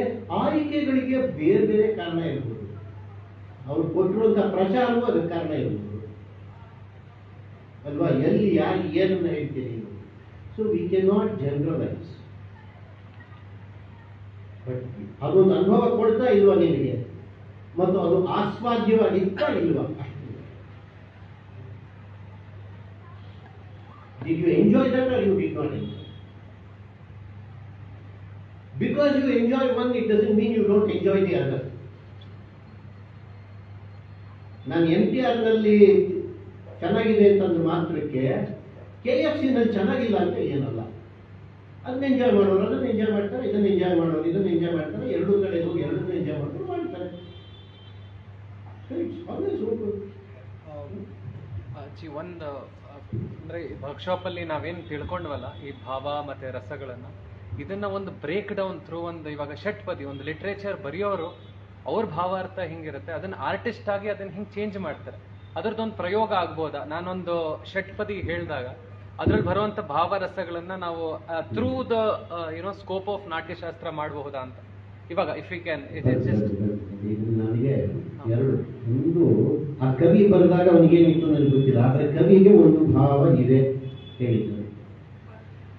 ಆಯ್ಕೆಗಳಿಗೆ ಬೇರೆ ಬೇರೆ ಕಾರಣ ಇರ್ಬೋದು. ಅವ್ರು ಕೊಟ್ಟಿರುವಂತಹ ಪ್ರಚಾರವೂ ಅದಕ್ಕೆ ಕಾರಣ ಇರ್ಬೋದು ಅಲ್ವಾ? ಎಲ್ಲಿ ಯಾರು ಏನನ್ನ ಹೇಳ್ತೀರಿ? So we can not generalise. But ಅದೊಂದು ಅನುಭವ ಕೊಡ್ತಾ ಇಲ್ವಾ ನಿಮಗೆ? ಮತ್ತು ಅದು ಆಸ್ವಾದ್ಯವಾಗಿತ್ತಾ ಇಲ್ವಾ? Did you enjoy that or you did not enjoy? Because you enjoy one, it doesn't mean you don't enjoy the other. ನಾನು NTR ನಲ್ಲಿ ಚೆನ್ನಾಗಿದೆ ಅಂತಂದು ಮಾತ್ರಕ್ಕೆ KFC ನಲ್ಲಿ ಚೆನ್ನಾಗಿಲ್ಲ ಅಂತ ಏನಲ್ಲ. ಅದನ್ನ ಎಂಜಾಯ್ ಮಾಡೋರು ಅದನ್ನ ಎಂಜಾಯ್ ಮಾಡ್ತಾರೆ, ಇದನ್ನ ಎಂಜಾಯ್ ಮಾಡೋರು ಇದನ್ನ ಎಂಜಾಯ್ ಮಾಡ್ತಾರೆ. ಎರಡೂ ಕಡೆ ಹೋಗಿ ಎರಡನ್ನೂ ಎಂಜಾಯ್ ಮಾಡೋರು ಮಾಡ್ತಾರೆ. ಒಂದು ಅಂದರೆ ವರ್ಕ್ಶಾಪಲ್ಲಿ ನಾವೇನು ತಿಳ್ಕೊಂಡ್ವಲ್ಲ ಈ ಭಾವ ಮತ್ತು ರಸಗಳನ್ನು, ಇದನ್ನು ಒಂದು ಬ್ರೇಕ್ ಡೌನ್ ಥ್ರೂ ಒಂದು ಇವಾಗ ಷಟ್ಪದಿ ಒಂದು ಲಿಟ್ರೇಚರ್ ಬರೆಯೋರು ಅವ್ರ ಭಾವಾರ್ಥ ಹಿಂಗಿರುತ್ತೆ, ಅದನ್ನು ಆರ್ಟಿಸ್ಟ್ ಆಗಿ ಅದನ್ನು ಹಿಂಗೆ ಚೇಂಜ್ ಮಾಡ್ತಾರೆ. ಅದರದ್ದೊಂದು ಪ್ರಯೋಗ ಆಗ್ಬೋದಾ? ನಾನೊಂದು ಷಟ್ಪದಿ ಹೇಳಿದಾಗ ಅದರಲ್ಲಿ ಬರುವಂಥ ಭಾವರಸಗಳನ್ನು ನಾವು through the scope of Natyashastra ಮಾಡಬಹುದಾ ಅಂತ ಇವಾಗ ಇಫ್ ಯು ಕ್ಯಾನ್. ನನಗೆ ಎರಡು, ಒಂದು ಆ ಕವಿ ಬರೆದಾಗ ಅವನಿಗೇನಿತ್ತು ನನಗೆ ಗೊತ್ತಿಲ್ಲ, ಆದರೆ ಕವಿಗೆ ಒಂದು ಭಾವ ಇದೆ ಹೇಳಿದ್ದಾರೆ.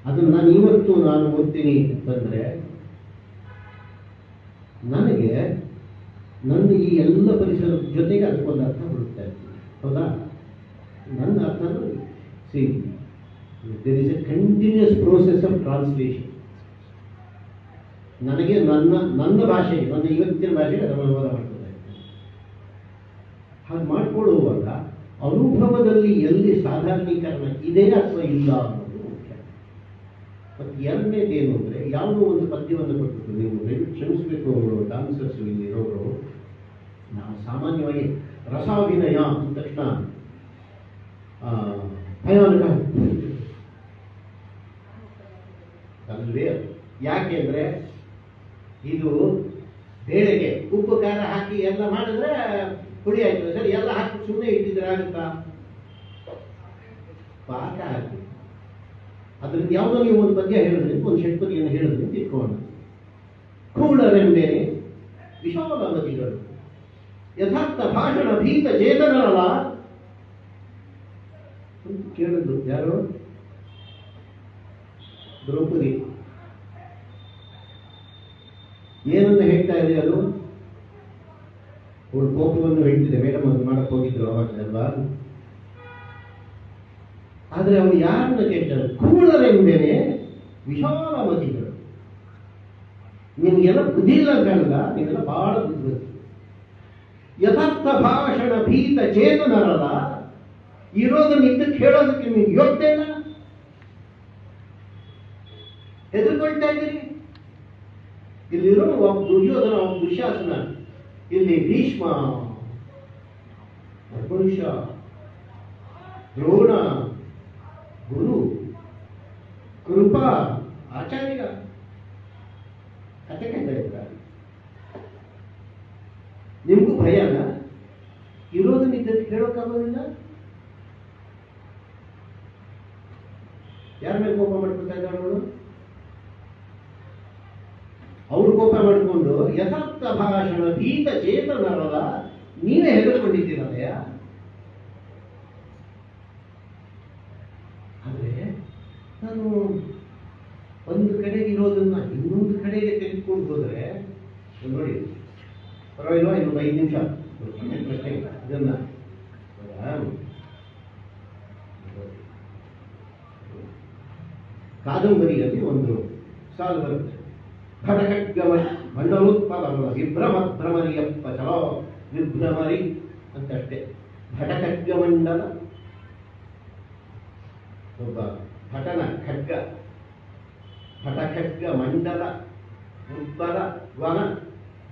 ಅದನ್ನು ನಾನು ಇವತ್ತು ಓದ್ತೀನಿ ಅಂತಂದ್ರೆ ನನಗೆ ನನ್ನ ಈ ಎಲ್ಲ ಪರಿಸರದ ಜೊತೆಗೆ ಅದಕ್ಕೊಂದು ಅರ್ಥ ಹುಡುಕ್ತಾ ಇರ್ತೀನಿ. ಹೌದಾ? ನನ್ನ ಅರ್ಥ see there is a continuous process of translation. ನನಗೆ ನನ್ನ ಭಾಷೆಗೆ, ನನ್ನ ಇವತ್ತಿನ ಭಾಷೆಗೆ ಅದನ್ನು ಅನುವಾದ ಮಾಡ್ಕೊತಾ ಇರ್ತೇನೆ. ಹಾಗೆ ಮಾಡ್ಕೊಳ್ಳುವಾಗ ಅನುಭವದಲ್ಲಿ ಎಲ್ಲಿ ಸಾಧಾರಣೀಕರಣ ಇದೆ ಅಥವಾ ಇಲ್ಲ ಅನ್ನೋದು ಮುಖ್ಯ. ಮತ್ತು ಎರಡನೇದೇನು ಅಂದರೆ, ಯಾವುದೋ ಒಂದು ಪದ್ಯವನ್ನು ಕೊಟ್ಟು ನೀವು ಕ್ಷಮಿಸಬೇಕು, ಅವರು ಡಾನ್ಸರ್ಸ್ ಇಲ್ಲಿರೋರು, ನಾವು ಸಾಮಾನ್ಯವಾಗಿ ರಸಾಭಿನಯ ಅಂದ ತಕ್ಷಣ ಭಯಾನಕ ಅಲ್ವೇ? ಯಾಕೆಂದ್ರೆ ಇದು ಬೇಳೆಗೆ ಉಪ್ಪು ಖಾರ ಹಾಕಿ ಎಲ್ಲ ಮಾಡಿದ್ರೆ ಪುಡಿ ಆಯ್ತು ಸರ್, ಎಲ್ಲ ಹಾಕಿ ಸುಮ್ಮನೆ ಇಟ್ಟಿದ್ರೆ ಆಗುತ್ತಾ? ಪಾಕ ಹಾಕಿ ಅದರಿಂದ ಯಾವುದೋ ನೀವು ಒಂದು ಪದ್ಯ ಹೇಳಿದ್ರೆ, ಒಂದು ಷಟ್ಪದಿಯನ್ನು ಹೇಳಿದ್ರೆ ತಿಳ್ಕೋಣ. ಕೂಡರೆಂಬೇನೆ ವಿಶಾಲಮತಿಗಳು ಯಥಾರ್ಥ ಭಾಷಣ ಭೀತ ಚೇತನರಲ್ಲ ಅಂತ ಕೇಳಿದ್ರು. ಯಾರು? ದ್ರೌಪದಿ. ಏನನ್ನ ಹೇಳ್ತಾ ಇದೆ ಅದು? ಅವಳು ಕೋಪವನ್ನು ಹೇಳ್ತಿದೆ. ಮೇಡಮ್ ಅದು ಮಾಡಕ್ ಹೋಗಿದ್ರು ಅವಾಗ ಅಲ್ವಾ? ಆದರೆ ಅವನು ಯಾರನ್ನ ಕೇಳ್ತಾನೆ? ಕೂಳರೆಂದೇನೆ ವಿಶಾಲಮತಿಗಳು. ನಿಮಗೆಲ್ಲ ಬುದ್ಧಿ ಇಲ್ಲ ಕಾಣಲ್ಲ, ನೀವೆಲ್ಲ ಬಹಳ ಬುದ್ಧಿವಂತ. ಯಥಾರ್ಥ ಭಾಷಣ ಭೀತ ಚೇತನರಲ್ಲ, ಇರೋದನ್ನ ಇದ್ದಕ್ಕೆ ಹೇಳೋದಕ್ಕೆ ನಿಮ್ಗೆ ಯೋಗ್ಯತೆ ಇಲ್ಲ, ಹೆದರ್ಕೊಳ್ತಾ ಇದ್ದೀರಿ. ಇಲ್ಲಿರೋ ಒಬ್ಬ ದುರ್ಯೋಧನ, ಒಬ್ಬ ದುಶ್ಯಾಸನ, ಇಲ್ಲಿ ಭೀಷ್ಮ, ಪುರುಷ, ದ್ರೋಣ, ಗುರು, ಕೃಪಾ, ಆಚಾರ್ಯ ಕತೆ ಕೇಳ್ತಾ ಇದ್ದಾರೆ. ನಿಮಗೂ ಭಯನ? ಇರೋದನ್ನ ಇದ್ದಕ್ಕೆ ಹೇಳೋಕ್ಕಾಗೋದಿಲ್ಲ. ಯಾರ ಮೇಲೆ ಕೋಪ ಮಾಡ್ಕೊತಾ ಇದ್ದಾರೆ ಅವಳು? ಅವ್ರು ಕೋಪ ಮಾಡಿಕೊಂಡು ಯಥಾರ್ಥ ಭಾಷಣ ಭೀತ ಚೇತನರಲ್ಲ, ನೀವೇ ಹೆದರ್ಕೊಂಡಿದ್ದೀರಲ್ಲಯ್ಯ. ಆದರೆ ನಾನು ಒಂದು ಕಡೆಗೆ ಇರೋದನ್ನ ಇನ್ನೊಂದು ಕಡೆಗೆ ತೆಗೆದುಕೊಂಡು ಹೋದರೆ, ನೋಡಿ ಪರವಾಗಿಲ್ವಾ, ಇನ್ನೊಂದು 5 ನಿಮಿಷ ಪ್ರಶ್ನೆ ಇದನ್ನ ಕಾದಂಬರಿಯಲ್ಲಿ ಒಂದು ಸಾಲು ಬರುತ್ತೆ. ಘಟಕಗ್ಗಮ ಮಂಡಲೋತ್ಪಲ ವಿಭ್ರಮ ಭ್ರಮರಿಯಪ್ಪ ಚಲೋ ವಿಭ್ರಮರಿ ಅಂತಷ್ಟೇ. ಘಟಕಗ್ಗ ಮಂಡಲ, ಒಬ್ಬ ಭಟನ ಖಡ್ಗ, ಘಟಖಡ್ಗ ಮಂಡಲ ಉತ್ಪಲ ವನ,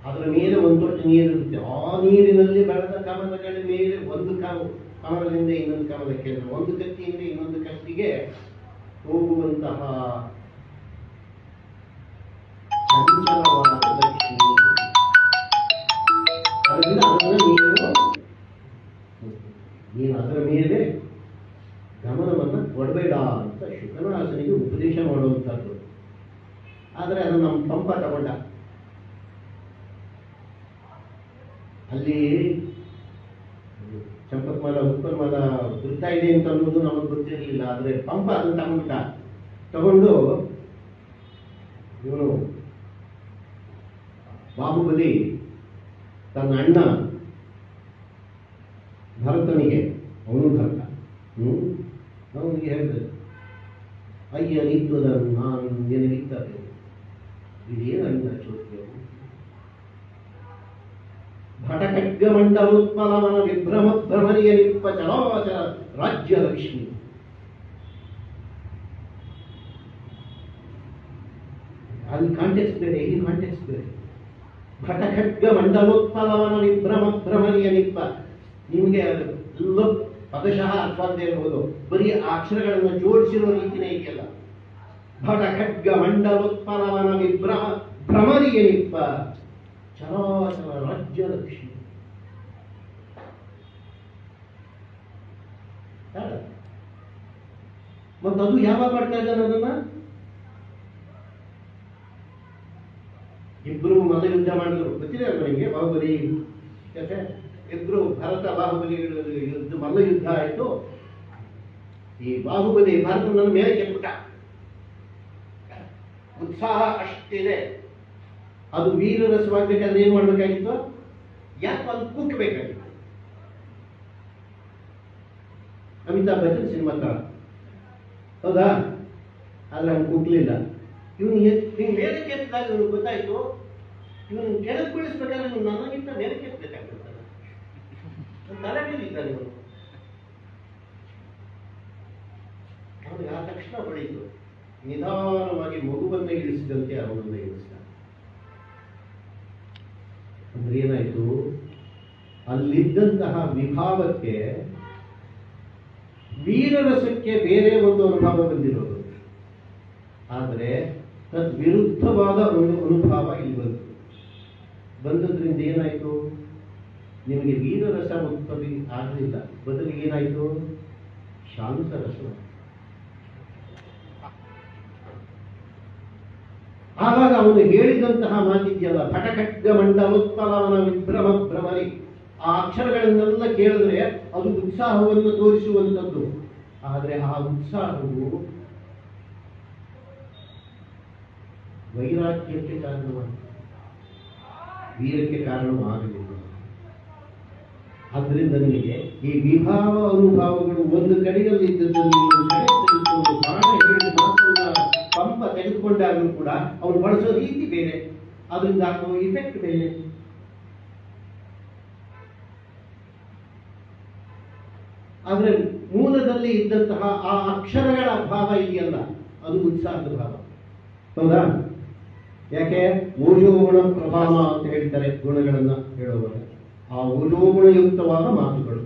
ಅದರ ಮೇಲೆ ಒಂದು ದೊಡ್ಡ ನೀರಿರುತ್ತೆ. ಆ ನೀರಿನಲ್ಲಿ ಬೆಳೆದ ಕಮಲಗಳ ಮೇಲೆ ಒಂದು ಕಮಲದಿಂದ ಇನ್ನೊಂದು ಕಮಲಕ್ಕೆ, ಒಂದು ಕತ್ತಿಯಿಂದ ಇನ್ನೊಂದು ಕತ್ತಿಗೆ ಹೋಗುವಂತಹ ಚಂಚಲವಾದ ಲಕ್ಷ್ಮಿ. ಅದರಿಂದ ಅದನ್ನು ನೀನು ಅದರ ಮೇಲೆ ಗಮನವನ್ನು ಕೊಡಬೇಡ ಅಂತ ಶುಕನಾಸನಿಗೆ ಉಪದೇಶ ಮಾಡುವಂಥದ್ದು. ಆದರೆ ಅದು ನಮ್ಮ ಪಂಪ ತಗೊಂಡ. ಅಲ್ಲಿ ಚಂಪಕಮಾಲ ಉತ್ಪನ್ನಮಾಲ ವೃತ್ತ ಇದೆ ಅಂತ ಅನ್ನೋದು ನಮಗೆ ಗೊತ್ತಿರಲಿಲ್ಲ. ಆದರೆ ಪಂಪ ಅದನ್ನು ತಗೊಂಡು ಇವನು ಬಾಹುಬಲಿ ತನ್ನ ಅಣ್ಣ ಭರತನಿಗೆ, ಅವನು ಭರತ, ಅವನಿಗೆ ಹೇಳಿದೆ, ಅಯ್ಯ ನಿತ್ವದ ನಾನು ನಿನಗಿತ್ತದೆ, ಇದೇನು ಅಣ್ಣ ಚೋದ್ಯವು. ಭಟಖಡ್ಗ ಮಂಡಲೋತ್ಪಲವನ ವಿಭ್ರಮ ಭ್ರಮರಿಯ ನಿಪ್ಪ ಚಲಾಚಲ ರಾಜ್ಯ ಲಕ್ಷ್ಮಿ. ಅಲ್ಲಿ ಕಾಂಟೆಕ್ಸ್ಟ್ ಬೇರೆ, ಇಲ್ಲಿ ಕಾಂಟೆಕ್ಸ್ಟ್ ಬೇರೆ. ಭಟಖಡ್ಗ ಮಂಡಲೋತ್ಪಲವನ ವಿಭ್ರಮ ಭ್ರಮರಿಯ ನಿಪ್ಪ. ನಿಮಗೆ ಪದಶಃ ಅರ್ಥವಾಗದೇ ಇರಬಹುದು, ಬರೀ ಅಕ್ಷರಗಳನ್ನು ಜೋಡಿಸಿರುವ ರೀತಿನೇ ಇದೆಯಲ್ಲ. ಭಟಖಡ್ಗ ಮಂಡಲೋತ್ಪಲವನ ವಿಭ್ರಮ ಭ್ರಮರಿಯ ನಿಪ್ಪ ಚರಾಚರ ರಾಜ್ಯ ಲಕ್ಷ್ಮಿ. ಮತ್ತದು ಯಾವಾಗ ಮಾಡ್ತಾ ಇದ್ದಾನೆ ಅದನ್ನ? ಇಬ್ರು ಮಲ್ಲ ಯುದ್ಧ ಮಾಡಿದ್ರು, ಗೊತ್ತಿದೆ ಅಲ್ವ ನಿಮಗೆ? ಬಾಹುಬಲಿ ಕಥೆ. ಇಬ್ರು ಭರತ ಬಾಹುಬಲಿ ಯುದ್ಧ, ಮಲ್ಲ ಯುದ್ಧ ಆಯ್ತು. ಈ ಬಾಹುಬಲಿ ಭರತನನ್ನು ಮೇಲೆ ಕೆಟ್ಬಿಟ್ಟ. ಉತ್ಸಾಹ ಅಷ್ಟಿದೆ. ಅದು ವೀರರಸವಾಗಬೇಕಾದ್ರೆ ಏನ್ ಮಾಡ್ಬೇಕಾಗಿತ್ತು? ಯಾಕೆ ಅದು ಕುಕ್ಕಬೇಕಾಗಿತ್ತು. ಅಮಿತಾಬ್ ಬಚ್ಚನ್ ಸಿನಿಮಾ ತರ, ಹೌದಾ? ಆದ್ರೆ ಅವ್ನು ಕುಗ್ಲಿಲ್ಲ. ಇವನು ಮೇಲೆ ಕೆತ್ತಿದಾಗ ಇವನು ಗೊತ್ತಾಯ್ತು, ಇವನು ಕೆಳಗೆ ಬೀಳಿಸ್ಬೇಕಾದ್ರೆ ನೀವು ನನಗಿಂತ ಮೇಲೆ ಕೆತ್ತಬೇಕಾಗ್ತದೆ. ತಲೆ ಮೇಲಿದ್ದಾನೆ ಇವನು. ಅವನಿಗೆ ಆ ತಕ್ಷಣ ಹೊಳೆಯಿತು. ನಿಧಾನವಾಗಿ ಮಗುವನ್ನ ಇಳಿಸಿದಂತೆ ಅವನನ್ನು ಇಳಿಸಿದ. ಅಂದ್ರೆ ಏನಾಯ್ತು? ಅಲ್ಲಿದ್ದಂತಹ ವಿಭಾವಕ್ಕೆ, ವೀರರಸಕ್ಕೆ ಬೇರೆ ಒಂದು ಅನುಭವ ಬಂದಿರೋದು. ಆದರೆ ತದ್ವಿರುದ್ಧವಾದ ಒಂದು ಅನುಭವ ಇಲ್ಲಿ ಬಂದದ್ರಿಂದ ಏನಾಯ್ತು? ನಿಮಗೆ ವೀರರಸ ಉತ್ಪತ್ತಿ ಆಗಲಿಲ್ಲ, ಬದಲಿಗೆ ಏನಾಯ್ತು? ಶಾಂತರಸ. ಆವಾಗ ಅವನು ಹೇಳಿದಂತಹ ಮಾತಿದೆಯಲ್ಲ, ಭಟಖಡ್ಗ ಮಂಡಲೋತ್ಪಲವನ ವಿಭ್ರಮ ಭ್ರಮರಿ, ಆ ಅಕ್ಷರಗಳನ್ನೆಲ್ಲ ಕೇಳಿದ್ರೆ ಅದು ಉತ್ಸಾಹವನ್ನು ತೋರಿಸುವಂಥದ್ದು. ಆದರೆ ಆ ಉತ್ಸಾಹವು ವೈರಾಗ್ಯಕ್ಕೆ ಕಾರಣವಾಯಿತು, ವೀರಕ್ಕೆ ಕಾರಣವಾಗಲಿಲ್ಲ. ಆದ್ದರಿಂದ ನಿಮಗೆ ಈ ವಿಭಾವ ಅನುಭಾವಗಳು ಒಂದು ಕಡೆಯಲ್ಲಿ ಇದ್ದದ್ದು ನೀವು ಕಡೆ ತೆಗೆದುಕೊಂಡು ಬಾಣ ಹಿಡಿದು ಮಾತನ್ನ ಪಂಪ ತೆಗೆದುಕೊಂಡಾಗಲೂ ಕೂಡ ಅವನು ಬಳಸೋ ರೀತಿ ಬೇರೆ, ಅದರಿಂದ ಆಗುವ ಇಫೆಕ್ಟ್ ಬೇರೆ. ಆದ್ರೆ ಮೂಲದಲ್ಲಿ ಇದ್ದಂತಹ ಆ ಅಕ್ಷರಗಳ ಭಾವ ಇದೆಯಲ್ಲ, ಅದು ಉತ್ಸಾಹದ ಭಾವ. ಹೌದಾ? ಯಾಕೆ ಓಜೋಗುಣ ಪ್ರಭಾವ ಅಂತ ಹೇಳ್ತಾರೆ ಗುಣಗಳನ್ನ ಹೇಳುವಾಗ, ಆ ಓಜೋಗುಣಯುಕ್ತವಾದ ಮಾತುಗಳು.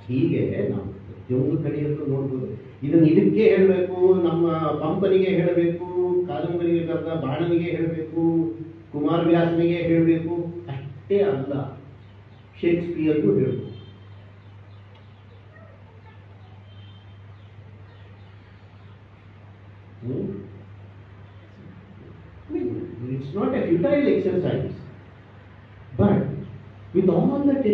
ಹೀಗೆ ನಾವು ಪ್ರತಿಯೊಂದು ಕಡೆಯಲ್ಲೂ ನೋಡ್ಬೋದು. ಇದನ್ನು ಇದಕ್ಕೆ ಹೇಳಬೇಕು, ನಮ್ಮ ಪಂಪನಿಗೆ ಹೇಳಬೇಕು, ಕಾದಂಬರಿಗೆ ಬರೆದ ಬಾಣನಿಗೆ ಹೇಳಬೇಕು, ಕುಮಾರವ್ಯಾಸನಿಗೆ ಹೇಳಬೇಕು ಅಷ್ಟೇ ಅಲ್ಲ, ಶೇಕ್ಸ್ಪಿಯರ್ಗೂ ಹೇಳಬೇಕು. It's not a futile exercise, but with all that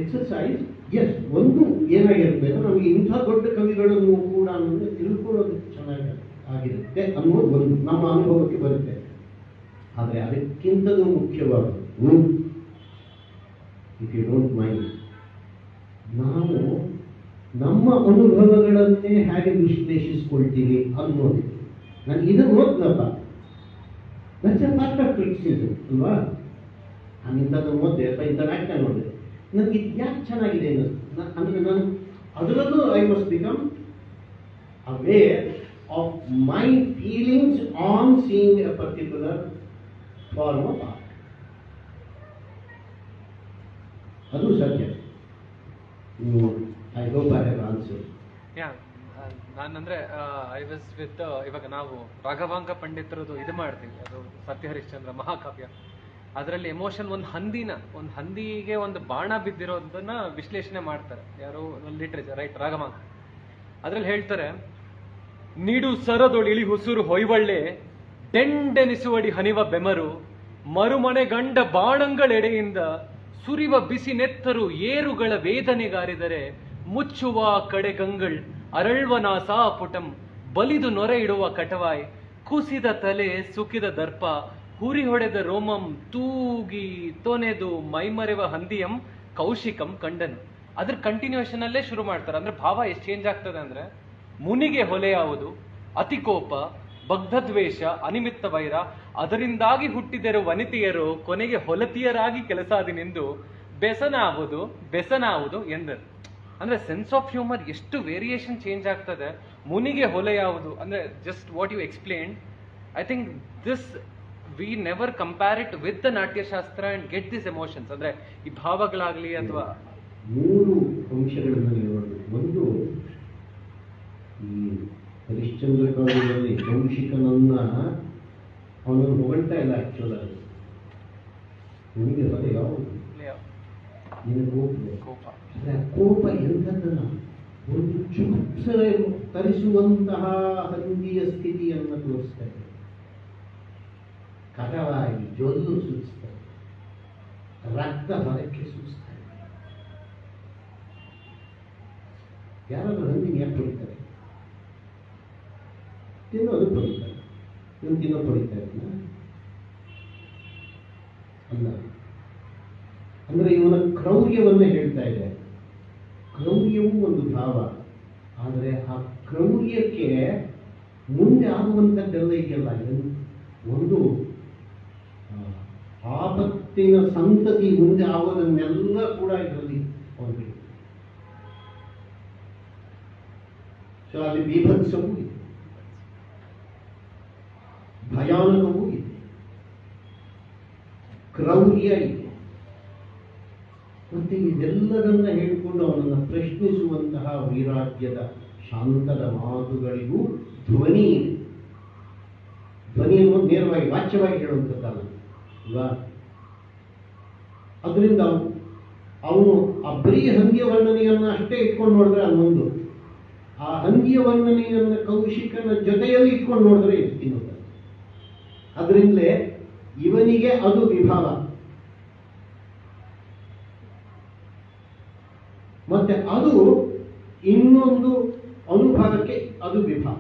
exercise, yes, ಒಂದು ಏನಾಗಿರ್ಬೇಕು, ನಮಗೆ ಇಂಥ ದೊಡ್ಡ ಕವಿಗಳನ್ನು ಕೂಡ ತಿಳ್ಕೊಳ್ಳೋದು ಚೆನ್ನಾಗಿ ಆಗಿರುತ್ತೆ ಅನ್ನೋದು ಒಂದು ನಮ್ಮ ಅನುಭವಕ್ಕೆ ಬರುತ್ತೆ. ಆದರೆ ಅದಕ್ಕಿಂತಲೂ ಮುಖ್ಯವಾದದ್ದು, ಇಫ್ ಯು ಡೋಂಟ್ ಮೈಂಡ್, ನಾವು ನಮ್ಮ ಅನುಭವಗಳನ್ನೇ ಹೇಗೆ ವಿಶ್ಲೇಷಿಸ್ಕೊಳ್ತೀವಿ ಅನ್ನೋದು. ನಾನು ಇದನ್ನು ಓದ್ನಪ್ಪ, that's a part of criticism ಅಲ್ವಾ? ನಾನು ಇಂಥದ್ದು ಓದಿದೆ ಅಥವಾ ಇಂಥ ನಾಟಕ ನೋಡಿದೆ, ನನಗೆ ಇದು ಯಾಕೆ ಚೆನ್ನಾಗಿದೆ ಅಂದರೆ ನಾನು ಅದರಲ್ಲೂ I must become aware of my feelings on seeing a particular form of art. ಅದು ಸತ್ಯ. I hope I have answered. ನಾನಂದ್ರೆ ಐ ವಾಸ್ ವಿತ್, ಇವಾಗ ನಾವು ರಾಘವಾಂಕ ಪಂಡಿತರದು ಇದು ಮಾಡ್ತೀವಿ, ಅದು ಸತ್ಯ ಹರಿಶ್ಚಂದ್ರ ಮಹಾಕಾವ್ಯ. ಅದರಲ್ಲಿ ಎಮೋಷನ್, ಒಂದು ಹಂದಿಗೆ ಒಂದು ಬಾಣ ಬಿದ್ದಿರೋದನ್ನ ವಿಶ್ಲೇಷಣೆ ಮಾಡ್ತಾರೆ ಯಾರು, ಲಿಟ್ರೇಚರ್ ರೈಟ್, ರಾಘವಾಂಕ. ಅದ್ರಲ್ಲಿ ಹೇಳ್ತಾರೆ, ನೀಡು ಸರದೊಳು ಇಳಿ ಹುಸುರು ಹೊಯ್ವಳ್ಳೆ ಡೆಂಡೆನಿಸುವಡಿ ಹನಿವ ಬೆಮರು ಮರುಮನೆ ಗಂಡ ಬಾಣಂಗಳೆಡೆಯಿಂದ ಸುರಿವ ಬಿಸಿ ನೆತ್ತರು ಏರುಗಳ ವೇದನೆಗಾರಿದರೆ ಮುಚ್ಚುವ ಕಡೆಗಂಗಳ್ ಅರಳ್ವನ ಸಾಪುಟಂ ಬಲಿದು ನೊರೆ ಇಡುವ ಕಟವಾಯ್ ಕುಸಿದ ತಲೆ ಸುಖಿದ ದರ್ಪ ಹುರಿ ಹೊಡೆದ ರೋಮಂ ತೂಗಿ ತೊನೆದು ಮೈಮರೆವ ಹಂದಿಯಂ ಕೌಶಿಕಂ ಕಂಡನು. ಅದ್ರ ಕಂಟಿನ್ಯೂಷನ್ ಅಲ್ಲೇ ಶುರು ಮಾಡ್ತಾರೆ. ಅಂದ್ರೆ ಭಾವ ಎಷ್ಟು ಚೇಂಜ್ ಆಗ್ತದೆ ಅಂದ್ರೆ, ಮುನಿಗೆ ಹೊಲೆ ಯಾವುದು, ಅತಿಕೋಪ, ಬಗ್ಧದ್ವೇಷ, ಅನಿಮಿತ್ತ ವೈರ, ಅದರಿಂದಾಗಿ ಹುಟ್ಟಿದರು ವನಿತೆಯರು ಕೊನೆಗೆ ಹೊಲತಿಯರಾಗಿ ಕೆಲಸಾದಿನೆಂದು ಬೆಸನಾವುದು ಎಂದರು. ಅಂದ್ರೆ ಸೆನ್ಸ್ ಆಫ್ ಹ್ಯೂಮರ್ ಎಷ್ಟು ವೇರಿಯೇಷನ್ ಚೇಂಜ್ ಆಗ್ತದೆ. ಮುನಿಗೆ ಹೊಲೆ ಯಾವುದು ಅಂದ್ರೆ just what you explain. I think this we never compare it with the Natyashastra and get this emotions. ಅಂದ್ರೆ ಈ ಭಾವಗಳಾಗ್ಲಿ ಅಥವಾ ಮೂರು ಅಂಶಗಳನ್ನು ನೀವು ನೋಡಬೇಕು. ಒಂದು, ಈ ಹರಿಶ್ಚಂದ್ರ ಕಾವ್ಯದಲ್ಲಿ ಕೌಶಿಕನನ್ನ ಅವನನ್ನು ಹೊಗಳ್ತಾ ಇಲ್ಲ ಆಕ್ಚುಲ್ ಆಗಿ. ನಿನಗೆ ಹೊರೆ ಯಾವುದು? ನಿನಗೆ ಕೋಪ. ಆದರೆ ಆ ಕೋಪ ಎಂಥದ್ದಲ್ಲ, ಒಂದು ಚುಪ್ಸರ ತರಿಸುವಂತಹ ಹಂದಿಯ ಸ್ಥಿತಿಯನ್ನು ತೋರಿಸ್ತಾ ಇದೆ. ಕಟವಾಗಿ ಜೊಲ್ಲು ಸೂಚಿಸ್ತಾರೆ, ರಕ್ತ ಹೊರಕ್ಕೆ ಸೂಚಿಸ್ತಾರೆ. ಯಾರಾದ್ರೂ ಹಂದಿನ ಯಾಕೆ ಹೊಡಿತಾರೆ? ತಿನ್ನೋದು ಹೊಡಿತಾರೆ. ಇವನು ತಿನ್ನೋದು ಹೊಡಿತಾರೆ ಅಲ್ಲ. ಅಂದ್ರೆ ಇವನ ಕ್ರೌರ್ಯವನ್ನೇ ಹೇಳ್ತಾ ಇದೆ. ಕ್ರೌರ್ಯವೂ ಒಂದು ಭಾವ, ಆದರೆ ಆ ಕ್ರೌರ್ಯಕ್ಕೆ ಮುಂದೆ ಆಗುವಂಥದ್ದೆಲ್ಲ ಇದೆಯಲ್ಲ, ಒಂದು ಆಪತ್ತಿನ ಸಂತತಿ ಮುಂದೆ ಆಗೋದನ್ನೆಲ್ಲ ಕೂಡ ಇದರಲ್ಲಿ ಅವನಿಗೆ. ಸೊ ಅಲ್ಲಿ ಬೀಭತ್ಸವೂ ಇದೆ, ಭಯಾನಕವೂ ಇದೆ, ಕ್ರೌರ್ಯ ಇದೆ. ಮತ್ತೆ ಇದೆಲ್ಲದನ್ನ ಹೇಳಿಕೊಂಡು ಅವನನ್ನು ಪ್ರಶ್ನಿಸುವಂತಹ ವೈರಾಗ್ಯದ ಶಾಂತದ ಮಾತುಗಳಿಗೂ ಧ್ವನಿ ಇದೆ. ಧ್ವನಿಯನ್ನು ನೇರವಾಗಿ ವಾಚ್ಯವಾಗಿ ಹೇಳುವಂಥದ್ದಲ್ಲ ಅಲ್ವಾ? ಅದರಿಂದ ಅವನು ಆ ಬರೀ ಹಂದಿಯ ವರ್ಣನೆಯನ್ನು ಅಷ್ಟೇ ಇಟ್ಕೊಂಡು ನೋಡಿದ್ರೆ ಅದೊಂದು, ಆ ಹಂದಿಯ ವರ್ಣನೆಯನ್ನು ಕೌಶಿಕನ ಜೊತೆಯಲ್ಲಿ ಇಟ್ಕೊಂಡು ನೋಡಿದ್ರೆ ಇನ್ನೊಂದು. ಅದರಿಂದಲೇ ಇವನಿಗೆ ಅದು ವಿಭಾವ, ಮತ್ತೆ ಅದು ಇನ್ನೊಂದು ಅನುಭವಕ್ಕೆ ಅದು ವಿಭಾವ.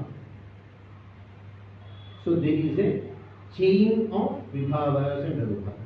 So there is a chain of ವಿಭಾವಸ್ ಅಂಡ್ ಅನುಭವ.